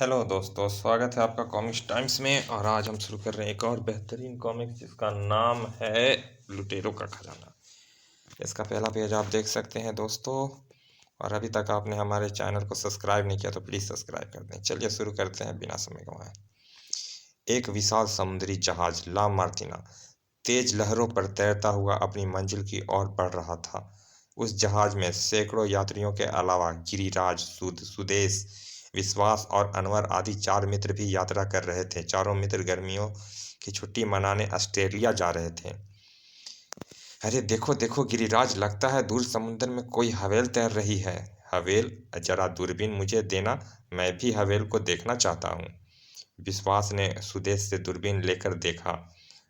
Hello दोस्तों, स्वागत है आपका कॉमिक्स टाइम्स में। और आज हम शुरू कर रहे हैं एक और बेहतरीन कॉमिक्स जिसका नाम है लुटेरों का खजाना। इसका पहला पेज आप देख सकते हैं दोस्तों। और अभी तक आपने हमारे चैनल को सब्सक्राइब नहीं किया तो प्लीज़ सब्सक्राइब कर दें। चलिए शुरू करते हैं बिना समय गंवाए। एक विशाल समुद्री जहाज ला मार्टिना तेज लहरों पर तैरता हुआ अपनी मंजिल की ओर बढ़ रहा था। उस जहाज में सैकड़ों यात्रियों के अलावा गिरिराज, सुदेश, विश्वास और अनवर आदि 4 मित्र भी यात्रा कर रहे थे। चारों मित्र गर्मियों की छुट्टी मनाने ऑस्ट्रेलिया जा रहे थे। अरे देखो देखो गिरिराज, लगता है दूर समुद्र में कोई हवेल तैर रही है। हवेल? जरा दूरबीन मुझे देना, मैं भी हवेल को देखना चाहता हूँ। विश्वास ने सुदेश से दूरबीन लेकर देखा।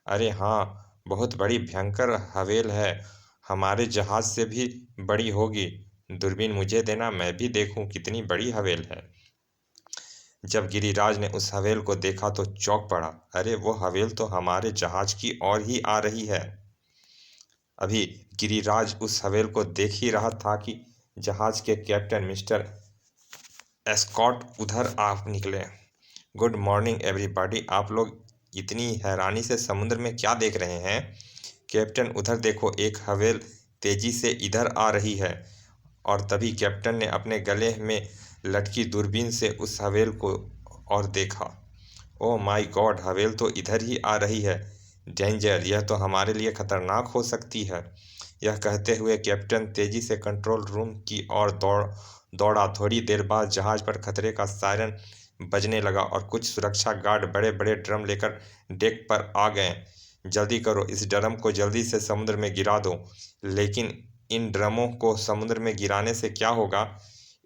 अरे हाँ, बहुत बड़ी भयंकर हवेल है, हमारे जहाज से भी बड़ी होगी। दूरबीन मुझे देना, मैं भी देखूं कितनी बड़ी हवेल है। जब गिरिराज ने उस हवेल को देखा तो चौंक पड़ा। अरे वो हवेल तो हमारे जहाज की ओर ही आ रही है। अभी गिरिराज उस हवेल को देख ही रहा था कि जहाज के कैप्टन मिस्टर एस्कॉट उधर आ निकले। गुड मॉर्निंग एवरीबॉडी, आप लोग इतनी हैरानी से समुद्र में क्या देख रहे हैं? कैप्टन उधर देखो, एक हवेल तेजी से इधर आ रही है। और तभी कैप्टन ने अपने गले में लटकी दूरबीन से उस हवेल को और देखा। ओह माय गॉड, हवेल तो इधर ही आ रही है। डेंजर, यह तो हमारे लिए खतरनाक हो सकती है। यह कहते हुए कैप्टन तेजी से कंट्रोल रूम की ओर दौड़ा। थोड़ी देर बाद जहाज पर खतरे का सायरन बजने लगा और कुछ सुरक्षा गार्ड बड़े बड़े ड्रम लेकर डेक पर आ गए। जल्दी करो, इस ड्रम को जल्दी से समुद्र में गिरा दो। लेकिन इन ड्रमों को समुद्र में गिराने से क्या होगा?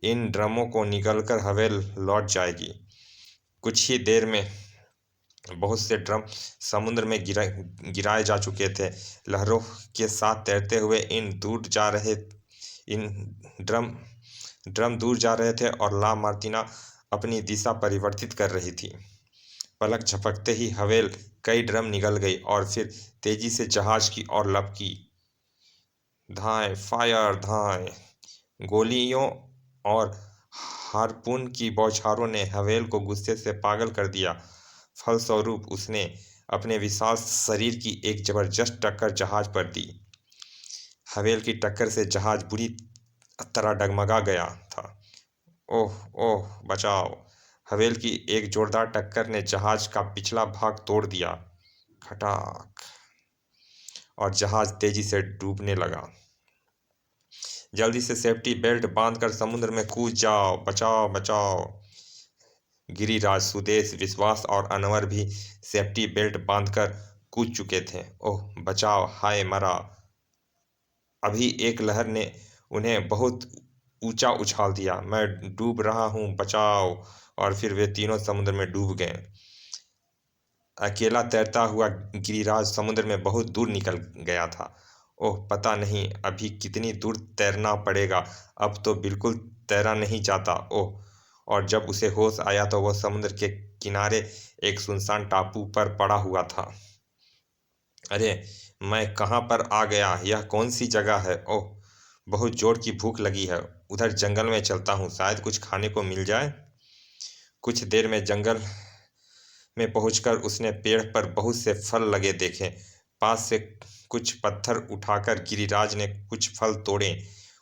इन ड्रमों को निगलकर हवेल लौट जाएगी। कुछ ही देर में बहुत से ड्रम समुद्र में गिराए जा चुके थे। लहरों के साथ तैरते हुए इन ड्रम ड्रम दूर जा रहे थे और ला मार्टिना अपनी दिशा परिवर्तित कर रही थी। पलक झपकते ही हवेल कई ड्रम निगल गई और फिर तेजी से जहाज की ओर लपकी। धाएं फायर धाएं! गोलियों और हार्पून की बौछारों ने हवेल को गुस्से से पागल कर दिया। फलस्वरूप उसने अपने विशाल शरीर की एक जबरदस्त टक्कर जहाज पर दी। हवेल की टक्कर से जहाज बुरी तरह डगमगा गया था। ओह ओह, बचाओ! हवेल की एक जोरदार टक्कर ने जहाज का पिछला भाग तोड़ दिया। खटाक! और जहाज तेजी से डूबने लगा। जल्दी से सेफ्टी बेल्ट बांधकर समुद्र में कूद जाओ, बचाओ बचाओ! गिरिराज, सुदेश, विश्वास और अनवर भी सेफ्टी बेल्ट बांधकर कूद चुके थे। ओह बचाओ, हाय मरा! अभी एक लहर ने उन्हें बहुत ऊंचा उछाल दिया। मैं डूब रहा हूँ, बचाओ! और फिर वे तीनों समुद्र में डूब गए। अकेला तैरता हुआ गिरिराज समुद्र में बहुत दूर निकल गया था। ओह पता नहीं अभी कितनी दूर तैरना पड़ेगा, अब तो बिल्कुल तैरा नहीं जाता। ओह! और जब उसे होश आया तो वह समुद्र के किनारे एक सुनसान टापू पर पड़ा हुआ था। अरे मैं कहाँ पर आ गया? यह कौन सी जगह है? ओह, बहुत जोर की भूख लगी है। उधर जंगल में चलता हूँ, शायद कुछ खाने को मिल जाए। कुछ देर में जंगल में पहुंचकर उसने पेड़ पर बहुत से फल लगे देखे। पास से कुछ पत्थर उठाकर गिरिराज ने कुछ फल तोड़े।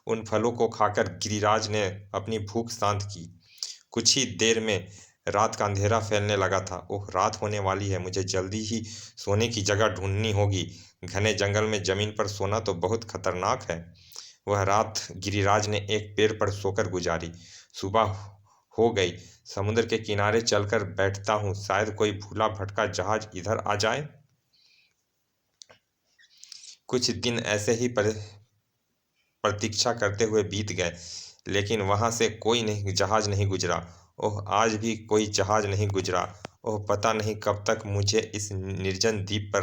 उन फलों को खाकर गिरिराज ने अपनी भूख शांत की। कुछ ही देर में रात का अंधेरा फैलने लगा था। ओह, रात होने वाली है, मुझे जल्दी ही सोने की जगह ढूंढनी होगी। घने जंगल में जमीन पर सोना तो बहुत खतरनाक है। वह रात गिरिराज ने एक पेड़ पर सोकर गुजारी। सुबह हो गई। समुद्र के किनारे चलकर बैठता हूँ, शायद कोई भूला भटका जहाज इधर आ जाए। कुछ दिन ऐसे ही प्रतीक्षा करते हुए बीत गए, लेकिन वहां से कोई नहीं जहाज नहीं गुजरा। ओह, आज भी कोई जहाज नहीं गुजरा। ओह, पता नहीं कब तक मुझे इस निर्जन द्वीप पर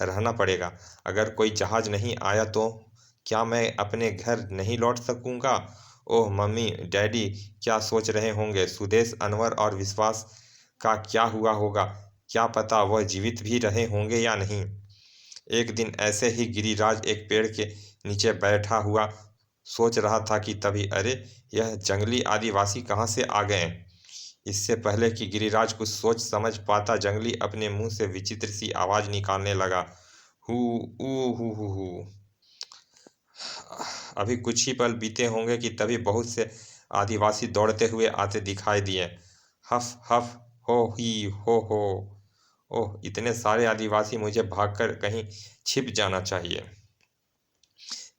रहना पड़ेगा। अगर कोई जहाज नहीं आया तो क्या मैं अपने घर नहीं लौट सकूंगा? ओह मम्मी डैडी क्या सोच रहे होंगे? सुदेश, अनवर और विश्वास का क्या हुआ होगा? क्या पता वह जीवित भी रहे होंगे या नहीं। एक दिन ऐसे ही गिरिराज एक पेड़ के नीचे बैठा हुआ सोच रहा था कि तभी अरे, यह जंगली आदिवासी कहाँ से आ गए? इससे पहले कि गिरिराज कुछ सोच समझ पाता, जंगली अपने मुंह से विचित्र सी आवाज निकालने लगा। हु ऊ हु। अभी कुछ ही पल बीते होंगे कि तभी बहुत से आदिवासी दौड़ते हुए आते दिखाई दिए। हफ हफ, हो ही हो। ओह, इतने सारे आदिवासी, मुझे भागकर कहीं छिप जाना चाहिए।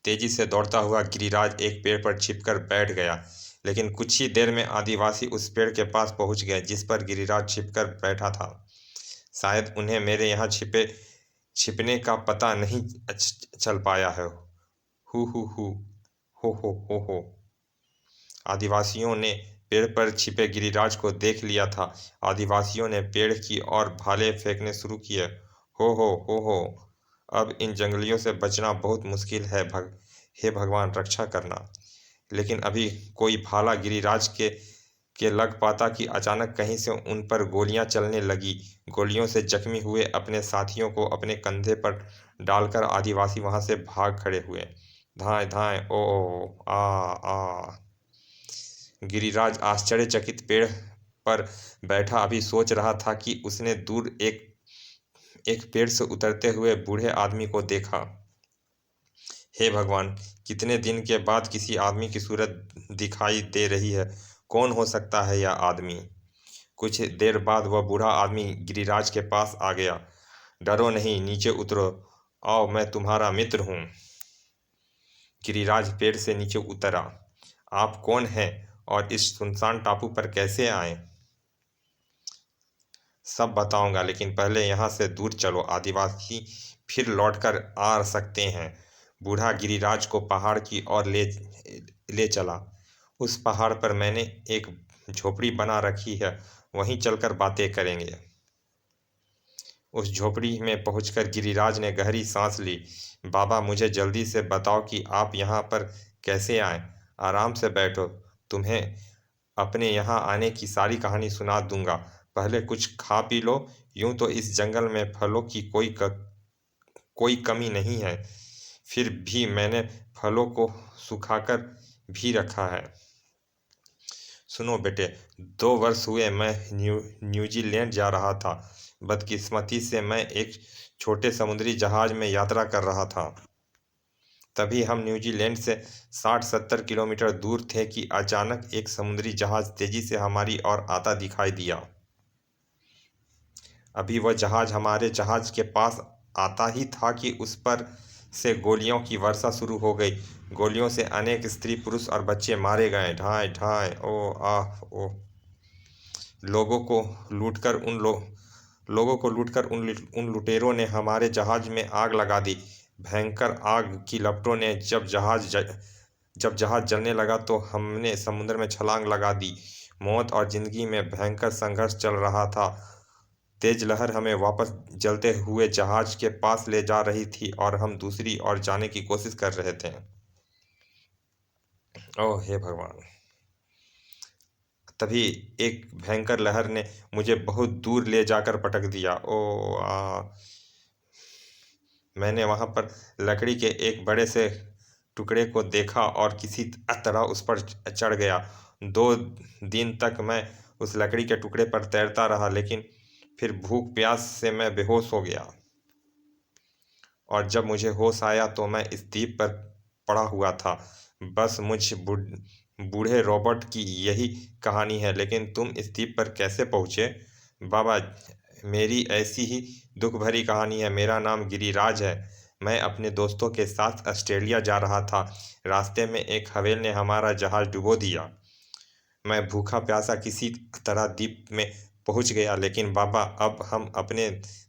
तेजी से दौड़ता हुआ गिरिराज एक पेड़ पर छिपकर बैठ गया, लेकिन कुछ ही देर में आदिवासी उस पेड़ के पास पहुंच गए जिस पर गिरिराज छिपकर बैठा था। शायद उन्हें मेरे यहाँ छिपने का पता नहीं चल पाया है। हु हो। आदिवासियों ने पेड़ पर छिपे गिरिराज को देख लिया था। आदिवासियों ने पेड़ की ओर भाले फेंकने शुरू किए। हो। अब इन जंगलियों से बचना बहुत मुश्किल है। हे भगवान, रक्षा करना। लेकिन अभी कोई भाला गिरिराज के लग पाता कि अचानक कहीं से उन पर गोलियां चलने लगी। गोलियों से जख्मी हुए अपने साथियों को अपने कंधे पर डालकर आदिवासी वहां से भाग खड़े हुए। धाएं धाएं, ओ आ। गिरिराज आश्चर्यचकित पेड़ पर बैठा अभी सोच रहा था कि उसने दूर एक एक पेड़ से उतरते हुए बूढ़े आदमी को देखा। हे भगवान, कितने दिन के बाद किसी आदमी की सूरत दिखाई दे रही है। कौन हो सकता है यह आदमी? कुछ देर बाद वह बूढ़ा आदमी गिरिराज के पास आ गया। डरो नहीं, नीचे उतरो। आओ, मैं तुम्हारा मित्र हूँ। गिरिराज पेड़ से नीचे उतरा। आप कौन हैं और इस सुनसान टापू पर कैसे आए? सब बताऊंगा, लेकिन पहले यहाँ से दूर चलो। आदिवासी फिर लौटकर आ सकते हैं। बूढ़ा गिरिराज को पहाड़ की ओर ले चला। उस पहाड़ पर मैंने एक झोपड़ी बना रखी है, वहीं चलकर बातें करेंगे। उस झोपड़ी में पहुंचकर गिरिराज ने गहरी सांस ली। बाबा, मुझे जल्दी से बताओ कि आप यहाँ पर कैसे आए। आराम से बैठो, तुम्हें अपने यहाँ आने की सारी कहानी सुना दूंगा। पहले कुछ खा पी लो। यूं तो इस जंगल में फलों की कोई कमी नहीं है, फिर भी मैंने फलों को सुखाकर भी रखा है। सुनो बेटे, 2 वर्ष हुए मैं न्यूजीलैंड जा रहा था। बदकिस्मती से मैं एक छोटे समुद्री जहाज में यात्रा कर रहा था। तभी हम न्यूजीलैंड से 60-70 किलोमीटर दूर थे कि अचानक एक समुद्री जहाज तेजी से हमारी ओर आता दिखाई दिया। अभी वह जहाज हमारे जहाज के पास आता ही था कि उस पर से गोलियों की वर्षा शुरू हो गई। गोलियों से अनेक स्त्री, पुरुष और बच्चे मारे गए। ढाई ढाई, ओ आह ओ। लोगों को लूटकर उन लुटेरों ने हमारे जहाज में आग लगा दी। भयंकर आग की लपटों ने जब जहाज जलने लगा तो हमने समुद्र में छलांग लगा दी। मौत और जिंदगी में भयंकर संघर्ष चल रहा था। तेज लहर हमें वापस जलते हुए जहाज के पास ले जा रही थी और हम दूसरी ओर जाने की कोशिश कर रहे थे। ओह हे भगवान! तभी एक भयंकर लहर ने मुझे बहुत दूर ले जाकर पटक दिया। मैंने वहां पर लकड़ी के एक बड़े से टुकड़े को देखा और किसी तरह उस पर चढ़ गया। 2 दिन तक मैं उस लकड़ी के टुकड़े पर तैरता रहा, लेकिन फिर भूख प्यास से मैं बेहोश हो गया। और जब मुझे होश आया तो मैं इस द्वीप पर पड़ा हुआ था। बस बूढ़े रॉबर्ट की यही कहानी है। लेकिन तुम इस द्वीप पर कैसे पहुँचे? बाबा, मेरी ऐसी ही दुख भरी कहानी है। मेरा नाम गिरिराज है। मैं अपने दोस्तों के साथ ऑस्ट्रेलिया जा रहा था। रास्ते में एक हवेल ने हमारा जहाज डुबो दिया। मैं भूखा प्यासा किसी तरह द्वीप में पहुंच गया। लेकिन बाबा, अब हम अपने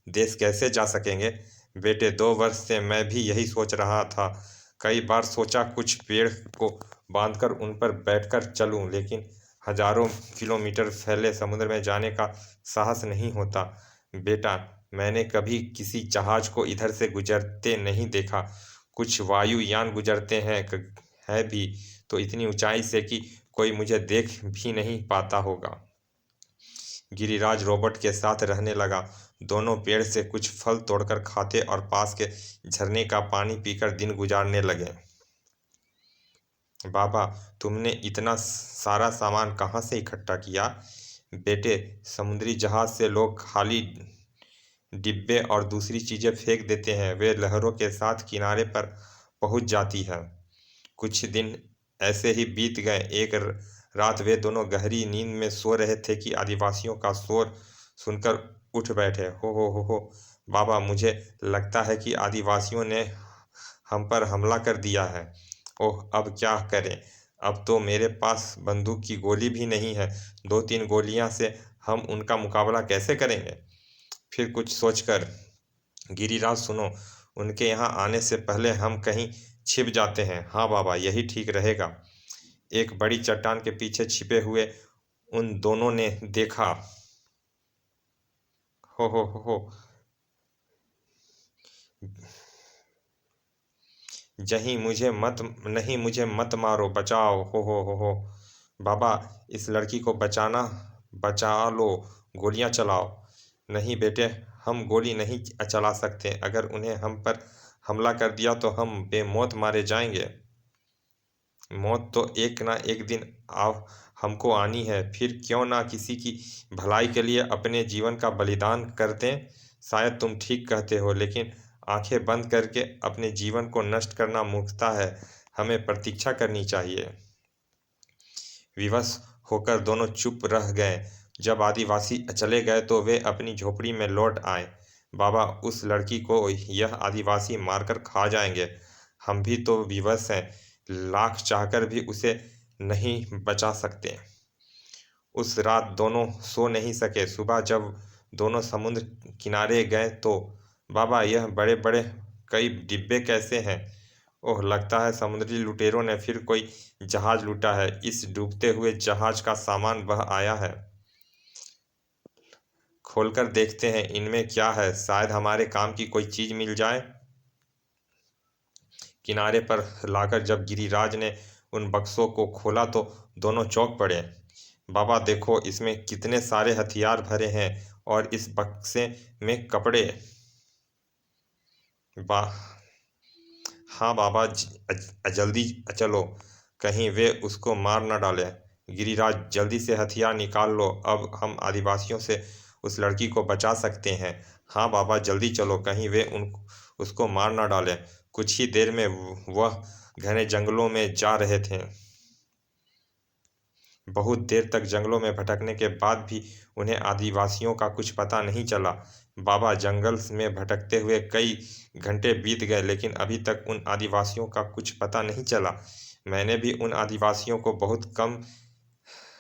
देश कैसे जा सकेंगे? बेटे, 2 वर्ष से मैं भी यही सोच रहा था। कई बार सोचा कुछ पेड़ को बांधकर उन पर बैठकर चलूं, लेकिन हजारों किलोमीटर फैले समुद्र में जाने का साहस नहीं होता। बेटा, मैंने कभी किसी जहाज को इधर से गुजरते नहीं देखा। कुछ वायुयान गुजरते हैं भी, तो इतनी ऊंचाई से कि कोई मुझे देख भी नहीं पाता होगा। गिरिराज रॉबर्ट के साथ रहने लगा। दोनों पेड़ से कुछ फल तोड़कर खाते और पास के झरने का पानी पीकर दिन गुजारने लगे। बाबा, तुमने इतना सारा सामान कहाँ से इकट्ठा किया? बेटे, समुद्री जहाज से लोग खाली डिब्बे और दूसरी चीजें फेंक देते हैं, वे लहरों के साथ किनारे पर पहुंच जाती है। कुछ दिन ऐसे ही बीत गए। एक रात वे दोनों गहरी नींद में सो रहे थे कि आदिवासियों का शोर सुनकर उठ बैठे। हो, बाबा, मुझे लगता है कि आदिवासियों ने हम पर हमला कर दिया है। ओह, अब क्या करें? अब तो मेरे पास बंदूक की गोली भी नहीं है। 2-3 गोलियां से हम उनका मुकाबला कैसे करेंगे? फिर कुछ सोचकर, गिरिराज सुनो, उनके यहाँ आने से पहले हम कहीं छिप जाते हैं। हाँ बाबा, यही ठीक रहेगा। एक बड़ी चट्टान के पीछे छिपे हुए उन दोनों ने देखा। हो, जहीं मुझे मत नहीं, मुझे मत मारो, बचाओ। हो। बाबा, इस लड़की को बचा लो, गोलियां चलाओ। नहीं बेटे, हम गोली नहीं चला सकते। अगर उन्हें हम पर हमला कर दिया तो हम बेमौत मारे जाएंगे। मौत तो एक ना एक दिन हमको आनी है। फिर क्यों ना किसी की भलाई के लिए अपने जीवन का बलिदान कर दें। शायद तुम ठीक कहते हो, लेकिन आंखें बंद करके अपने जीवन को नष्ट करना मूर्खता है। हमें प्रतीक्षा करनी चाहिए। विवश होकर दोनों चुप रह गए। जब आदिवासी चले गए तो वे अपनी झोपड़ी में लौट आए। बाबा, उस लड़की को यह आदिवासी मारकर खा जाएंगे। हम भी तो विवश हैं, लाख चाहकर भी उसे नहीं बचा सकते। उस रात दोनों सो नहीं सके। सुबह जब दोनों समुद्र किनारे गए तो, बाबा, यह बड़े बड़े कई डिब्बे कैसे हैं? ओह, लगता है समुद्री लुटेरों ने फिर कोई जहाज लूटा है। इस डूबते हुए जहाज का सामान बह आया है। खोलकर देखते हैं इनमें क्या है। शायद हमारे काम की कोई चीज मिल जाए। किनारे पर लाकर जब गिरिराज ने उन बक्सों को खोला तो दोनों चौंक पड़े। बाबा देखो, इसमें कितने सारे हथियार भरे हैं, और इस बक्से में कपड़े। बा हाँ बाबा, जल्दी चलो, कहीं वे उसको मार न डालें। गिरिराज, जल्दी से हथियार निकाल लो, अब हम आदिवासियों से उस लड़की को बचा सकते हैं। हाँ बाबा, जल्दी चलो, कहीं वे उसको मार न डालें। कुछ ही देर में वह घने जंगलों में जा रहे थे। बहुत देर तक जंगलों में भटकने के बाद भी उन्हें आदिवासियों का कुछ पता नहीं चला। बाबा, जंगल में भटकते हुए कई घंटे बीत गए, लेकिन अभी तक उन आदिवासियों का कुछ पता नहीं चला। मैंने भी उन आदिवासियों को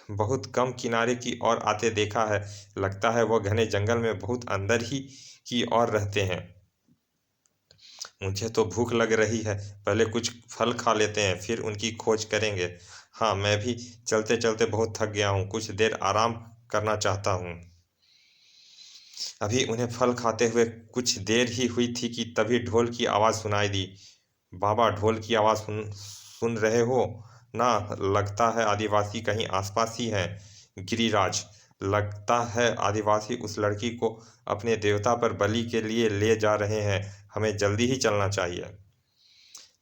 बहुत कम किनारे की ओर आते देखा है। लगता है वह घने जंगल में बहुत अंदर ही की ओर रहते हैं। मुझे तो भूख लग रही है, पहले कुछ फल खा लेते हैं, फिर उनकी खोज करेंगे। हाँ, मैं भी चलते चलते बहुत थक गया हूँ, कुछ देर आराम करना चाहता हूँ। अभी उन्हें फल खाते हुए कुछ देर ही हुई थी कि तभी ढोल की आवाज़ सुनाई दी। बाबा, ढोल की आवाज़ सुन रहे हो ना? लगता है आदिवासी कहीं आसपास ही हैं। गिरिराज, लगता है आदिवासी उस लड़की को अपने देवता पर बलि के लिए ले जा रहे हैं। हमें जल्दी ही चलना चाहिए।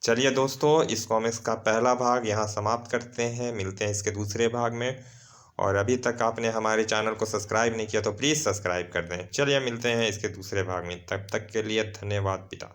चलिए दोस्तों, इस कॉमिक्स का पहला भाग यहाँ समाप्त करते हैं। मिलते हैं इसके दूसरे भाग में। और अभी तक आपने हमारे चैनल को सब्सक्राइब नहीं किया तो प्लीज़ सब्सक्राइब कर दें। चलिए मिलते हैं इसके दूसरे भाग में। तब तक के लिए धन्यवाद पिता।